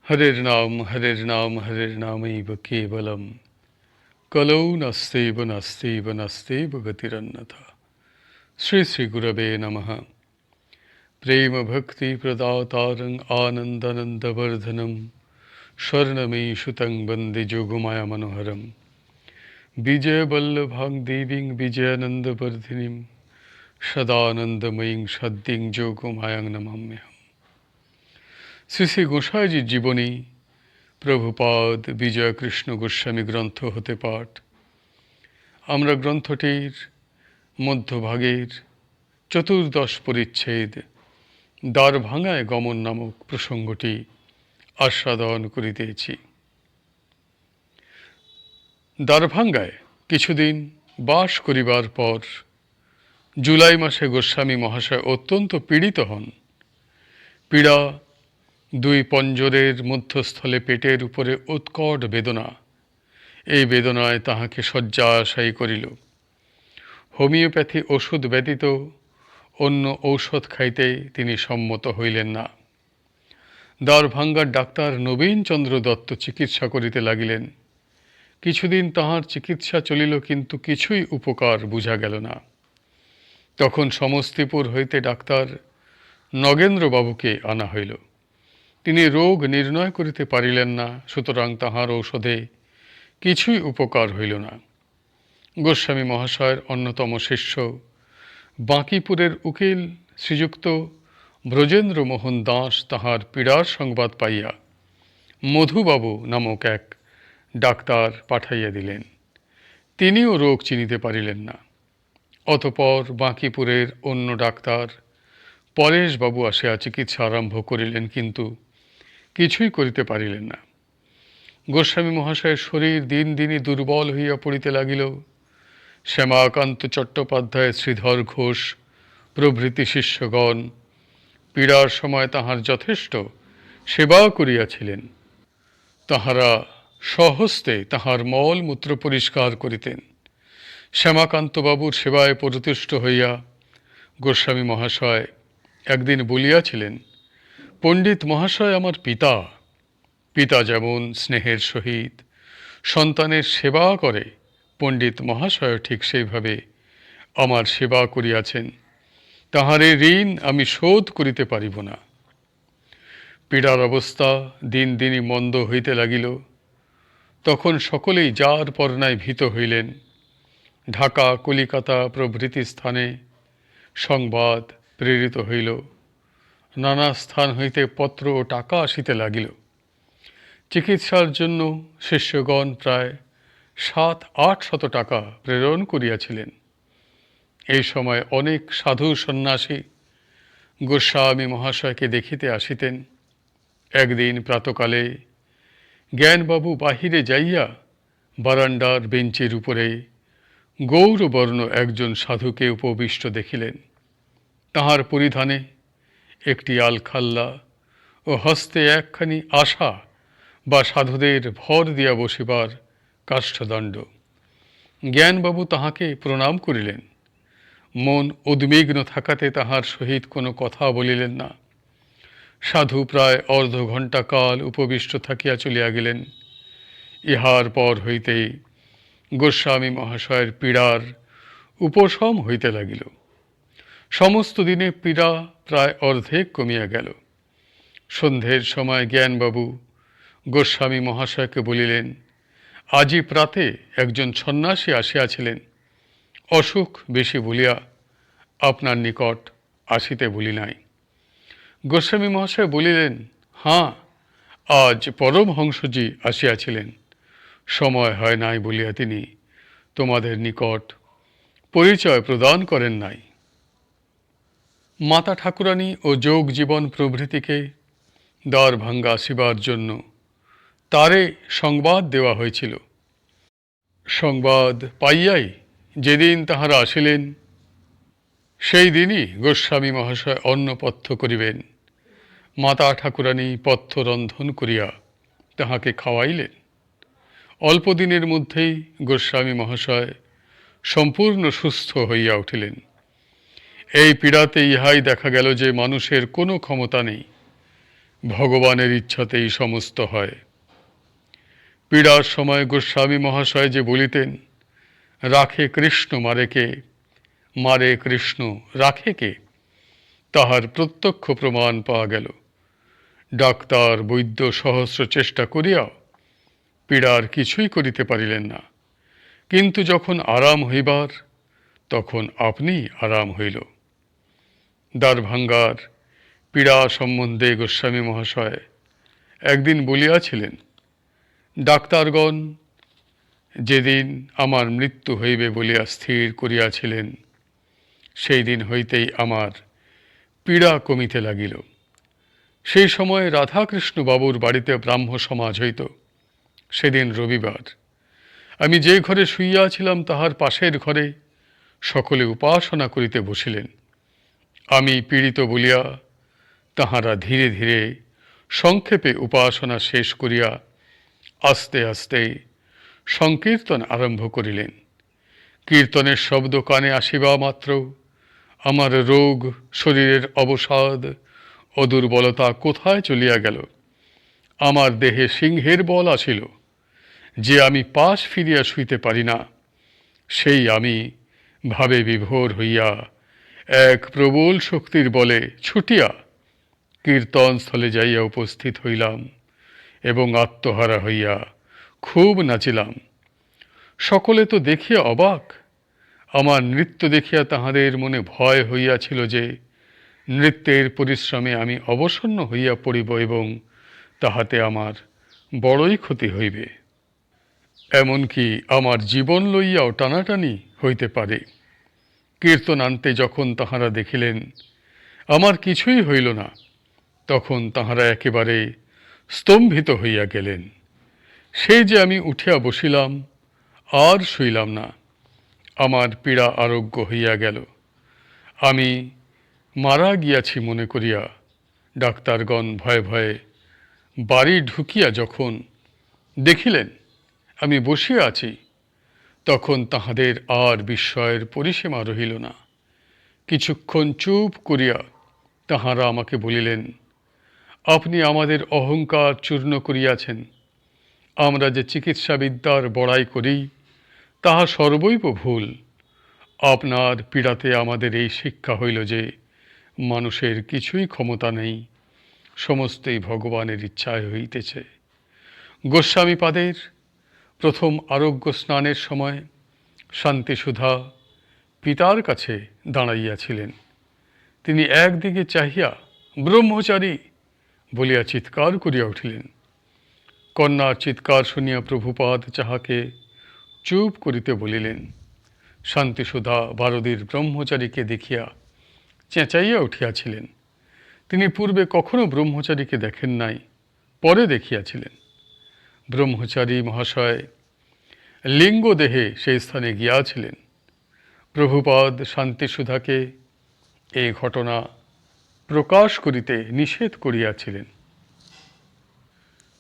हरेर् नाम हरेर्नामैव केवलम् कलौ नास्त्यैव गतिरन्यथा। श्री श्री गुरवे नमः। प्रेम भक्ति प्रदातारं आनन्दानन्दवर्धनं स्वर्णमयीसुतं वन्दे जोगमाया मनोहरं विजयवल्लभां देवीं विजयानन्दवर्धिनीं सदानन्दमयीं सद्यं जोगमायां नमाम्यहम्। শ্রী শ্রী গোসাইজির জীবনী প্রভুপাদ বিজয় কৃষ্ণ গোস্বামী গ্রন্থ হতে পাঠ। আমরা গ্রন্থটির মধ্যভাগের চতুর্দশ পরিচ্ছেদ দ্বারভাঙায় গমন নামক প্রসঙ্গটি আস্বাদন করিতেছি। দ্বারভাঙায় কিছুদিন বাস করিবার পর জুলাই মাসে গোস্বামী মহাশয় অত্যন্ত পীড়িত হন। পীড়া দুই পঞ্জরের মধ্যস্থলে পেটের উপরে উৎকট বেদনা। এই বেদনায় তাহাকে শয্যাশায়ী করিল। হোমিওপ্যাথি ওষুধ ব্যতীত অন্য ঔষধ খাইতে তিনি সম্মত হইলেন না। দ্বারভাঙ্গার ডাক্তার নবীনচন্দ্র দত্ত চিকিৎসা করিতে লাগিলেন। কিছুদিন তাহার চিকিৎসা চলিল, কিন্তু কিছুই উপকার বুঝা গেল না। তখন সমস্তিপুর হইতে ডাক্তার নগেন্দ্রবাবুকে আনা হইল। তিনি রোগ নির্ণয় করিতে পারিলেন না, সুতরাং তাহার ঔষধে কিছুই উপকার হইল না। গোস্বামী মহাশয়ের অন্যতম শিষ্য বাঁকিপুরের উকিল শ্রীযুক্ত ব্রজেন্দ্র মোহন দাস তাহার পীড়ার সংবাদ পাইয়া মধুবাবু নামক এক ডাক্তার পাঠাইয়া দিলেন। তিনিও রোগ চিনিতে পারিলেন না। অতঃপর বাঁকিপুরের অন্য ডাক্তার পরেশবাবু আসিয়া চিকিৎসা আরম্ভ করিলেন, কিন্তু কিছুই করিতে পারিলেন না। গোস্বামী মহাশয়ের শরীর দিন দিনই দুর্বল হইয়া পড়িতে লাগিল। শ্যামাকান্ত চট্টোপাধ্যায়, শ্রীধর ঘোষ প্রভৃতি শিষ্যগণ পীড়ার সময় তাহার যথেষ্ট সেবা করিয়াছিলেন। তাহারা স্বহস্তে তাহার মল মূত্র পরিষ্কার করিতেন। শ্যামাকান্তবাবুর সেবায় পরিতুষ্ট হইয়া গোস্বামী মহাশয় একদিন বলিয়াছিলেন, পণ্ডিত মহাশয় আমার পিতা। পিতা যেমন স্নেহের সহিত সন্তানের সেবা করে, পণ্ডিত মহাশয় ঠিক সেইভাবে আমার সেবা করিয়াছেন। তাহারে ঋণ আমি শোধ করিতে পারিব না। পীড়ার অবস্থা দিন দিনই মন্দ হইতে লাগিল। তখন সকলেই যার পরনায় ভীত হইলেন। ঢাকা, কলিকাতা প্রভৃতি স্থানে সংবাদ প্রেরিত হইল। নানা স্থান হইতে পত্র ও টাকা আসিতে লাগিল। চিকিৎসার জন্য শিষ্যগণ প্রায় 700-800 টাকা প্রেরণ করিয়াছিলেন। এই সময় অনেক সাধু সন্ন্যাসী গোস্বামী মহাশয়কে দেখিতে আসিতেন। একদিন প্রাতকালে জ্ঞানবাবু বাহিরে যাইয়া বারান্দার বেঞ্চের উপরে গৌরবর্ণ একজন সাধুকে উপবিষ্ট দেখিলেন। তাহার পরিধানে একটি আলখাল্লা ও হস্তে একখানি আশা বা সাধুদের ভর দিয়া বসিবার কাষ্ঠদণ্ড। জ্ঞানবাবু তাহাকে প্রণাম করিলেন। মন উদ্বিগ্ন থাকাতে তাহার সহিত কোনো কথা বলিলেন না। সাধু প্রায় অর্ধ ঘণ্টা কাল উপবিষ্ট থাকিয়া চলিয়া গেলেন। ইহার পর হইতেই গোস্বামী মহাশয়ের পীড়ার উপশম হইতে লাগিল। সমস্ত দিনে পীড়া প্রায় অর্ধেক কমিয়া গেল। সন্ধ্যের সময় জ্ঞানবাবু গোস্বামী মহাশয়কে বলিলেন, আজি প্রাতে একজন সন্ন্যাসী আসিয়াছিলেন। অসুখ বেশি বলিয়া আপনার নিকট আসিতে বলি নাই। গোস্বামী মহাশয় বলিলেন, হাঁ, আজ পরমহংসজি আসিয়াছিলেন। সময় হয় নাই বলিয়া তিনি তোমাদের নিকট পরিচয় প্রদান করেন নাই। মাতা ঠাকুরানী ও যোগ জীবন প্রভৃতিকে দ্বারভাঙ্গা আসিবার জন্য তারে সংবাদ দেওয়া হয়েছিল। সংবাদ পাইয়াই যেদিন তাহারা আসিলেন, সেই দিনই গোস্বামী মহাশয় অন্নপথ্য করিবেন। মাতা ঠাকুরানী পথ্য রন্ধন করিয়া তাহাকে খাওয়াইলেন। অল্প দিনের মধ্যেই গোস্বামী মহাশয় সম্পূর্ণ সুস্থ হইয়া উঠিলেন। এই পীড়াতে ইহাই দেখা গেল যে মানুষের কোনো ক্ষমতা নেই। ভগবানের ইচ্ছাতেই সমস্ত হয়। পীড়ার সময় গোস্বামী মহাশয় যে বলিতেন, রাখে কৃষ্ণ মারে কে, মারে কৃষ্ণ রাখে কে, তাহার প্রত্যক্ষ প্রমাণ পাওয়া গেল। ডাক্তার বৈদ্য সহস্র চেষ্টা করিয়া পীড়ার কিছুই করিতে পারিলেন না, কিন্তু যখন আরাম হইবার তখন আপনি আরাম হইল। দ্বারভাঙ্গার পীড়া সম্বন্ধে গোস্বামী মহাশয় একদিন বলিয়াছিলেন, ডাক্তারগণ যেদিন আমার মৃত্যু হইবে বলিয়া স্থির করিয়াছিলেন, সেই দিন হইতেই আমার পীড়া কমিতে লাগিল। সেই সময় রাধাকৃষ্ণ বাবুর বাড়িতে ব্রাহ্ম সমাজ হইত। সেদিন রবিবার। আমি যে ঘরে শুইয়াছিলাম তাহার পাশের ঘরে সকলে উপাসনা করিতে বসিলেন। আমি পীড়িত বলিয়া তাহারা ধীরে ধীরে সংক্ষেপে উপাসনা শেষ করিয়া আস্তে আস্তে সংকীর্তন আরম্ভ করিলেন। কীর্তনের শব্দ কানে আসিবা মাত্র আমার রোগ, শরীরের অবসাদ ও দুর্বলতা কোথায় চলিয়া গেল। আমার দেহে সিংহের বল আসিল, যে আমি পাশ ফিরিয়া শুইতে পারি না, সেই আমি ভাবে বিভোর হইয়া এক প্রবল শক্তির বলে ছুটিয়া কীর্তনস্থলে যাইয়া উপস্থিত হইলাম এবং আত্মহারা হইয়া খুব নাচিলাম। সকলে তো দেখিয়া অবাক। আমার নৃত্য দেখিয়া তাহাদের মনে ভয় হইয়াছিল যে নৃত্যের পরিশ্রমে আমি অবসন্ন হইয়া পড়িব এবং তাহাতে আমার বড়ই ক্ষতি হইবে, এমনকি আমার জীবন লইয়াও টানাটানি হইতে পারে। কীর্তনান্তে যখন তাহারা দেখিলেন আমার কিছুই হইল না, তখন তাহারা একেবারে স্তম্ভিত হইয়া গেলেন। সেই যে আমি উঠিয়া বসিলাম, আর শুইলাম না। আমার পীড়া আরোগ্য হইয়া গেল। আমি মারা গিয়াছি মনে করিয়া ডাক্তারগণ ভয়ে ভয়ে বাড়ি ঢুকিয়া যখন দেখিলেন আমি বসিয়া আছি, তখন তাহাদের আর বিস্ময়ের পরিসীমা রহিল না। কিছুক্ষণ চুপ করিয়া তাহারা আমাকে বলিলেন, আপনি আমাদের অহংকার চূর্ণ করিয়াছেন। আমরা যে চিকিৎসাবিদ্যার বড়াই করি তাহা সর্বৈব ভুল। আপনার পীড়াতে আমাদের এই শিক্ষা হইল যে মানুষের কিছুই ক্ষমতা নেই, সমস্তই ভগবানের ইচ্ছায় হইতেছে। গোস্বামীপাদের প্রথম আরোগ্য স্নানের সময় শান্তিসুধা পিতার কাছে দাঁড়াইয়াছিলেন। তিনি একদিকে চাহিয়া ব্রহ্মচারী বলিয়া চিৎকার করিয়া উঠিলেন। কন্যার চিৎকার শুনিয়া প্রভুপাদ যাহাকে চুপ করিতে বলিলেন। শান্তিসুধা বারদীর ব্রহ্মচারীকে দেখিয়া চেঁচাইয়া উঠিয়াছিলেন। তিনি পূর্বে কখনো ব্রহ্মচারীকে দেখেন নাই, পরে দেখিয়াছিলেন। ব্রহ্মচারী মহাশয় লিঙ্গদেহে সেই স্থানে গিয়াছিলেন। প্রভুপাদ শান্তিসুধাকে এই ঘটনা প্রকাশ করিতে নিষেধ করিয়াছিলেন।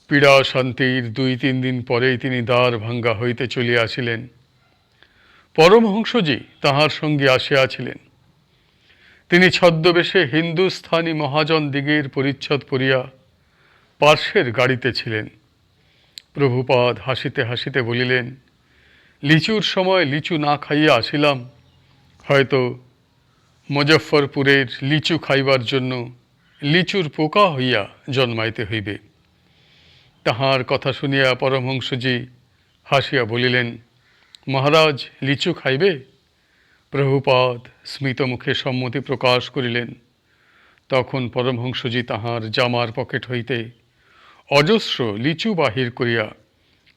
পীড়া শান্তির 2-3 দিন পরেই তিনি দ্বার ভাঙ্গা হইতে চলিয়াছিলেন। পরমহংসজি তাহার সঙ্গে আসিয়াছিলেন। তিনি ছদ্মবেশে হিন্দুস্থানী মহাজন দিগের পরিচ্ছদ পরিয়া পার্শ্বের গাড়িতে ছিলেন। প্রভুপাদ হাসিতে হাসিতে বলিলেন, লিচুর সময় লিচু না খাইয়া আসিলাম, হয়তো মুজফ্ফরপুরের লিচু খাইবার জন্য লিচুর পোকা হইয়া জন্মাইতে হইবে। তাহার কথা শুনিয়া পরমহংসজি হাসিয়া বলিলেন, মহারাজ লিচু খাইবে? প্রভুপাদ স্মিত মুখে সম্মতি প্রকাশ করিলেন। তখন পরমহংসজি তাহার জামার পকেট হইতে অজস্র লিচু বাহির করিয়া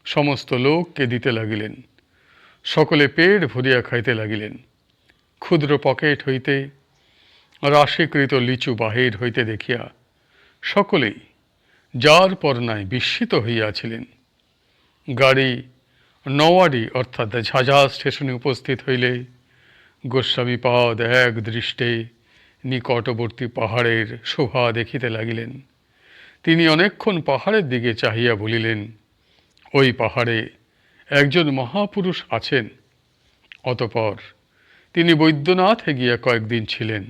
সমস্ত লোককে দিতে লাগিলেন। সকলে পেট ভরিয়া খাইতে লাগিলেন। ক্ষুদ্র পকেট হইতে রাশিকৃত লিচু বাহির হইতে দেখিয়া সকলেই যার পর নাই বিস্মিত হইয়াছিলেন। গাড়ি নওয়াডি অর্থাৎ ঝাঝা স্টেশনে উপস্থিত হইলে গোস্বামীপাদ এক দৃষ্টে নিকটবর্তী পাহাড়ের শোভা দেখিতে লাগিলেন। তিনি অনেকক্ষণ পাহাড়ের দিকে চাহিয়া বলিলেন, ওই পাহাড়ে একজন মহাপুরুষ আছেন। অতঃপর তিনি বৈদ্যনাথে গিয়া কয়েকদিন ছিলেন।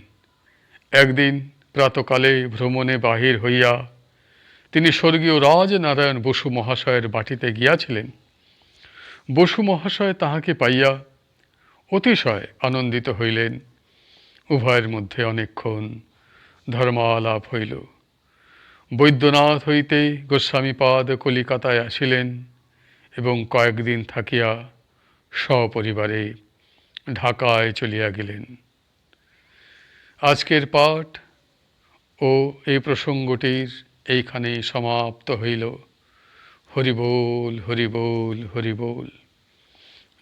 একদিন প্রাতকালে ভ্রমণে বাহির হইয়া তিনি স্বর্গীয় রাজনারায়ণ বসু মহাশয়ের বাটিতে গিয়াছিলেন। বসু মহাশয় তাহাকে পাইয়া অতিশয় আনন্দিত হইলেন। উভয়ের মধ্যে অনেকক্ষণ ধর্মালাপ হইল। বৈদ্যনাথ হইতে গোস্বামীপাদ কলিকাতায় আসিলেন এবং কয়েকদিন থাকিয়া সপরিবারে ঢাকায় চলিয়া গেলেন। আজকের পাঠ ও এই প্রসঙ্গটির এইখানে সমাপ্ত হইল। হরি বল, হরি বল, হরি বল।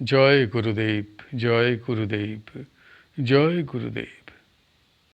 জয় গুরুদেব, জয় গুরুদেব, জয় গুরুদেব।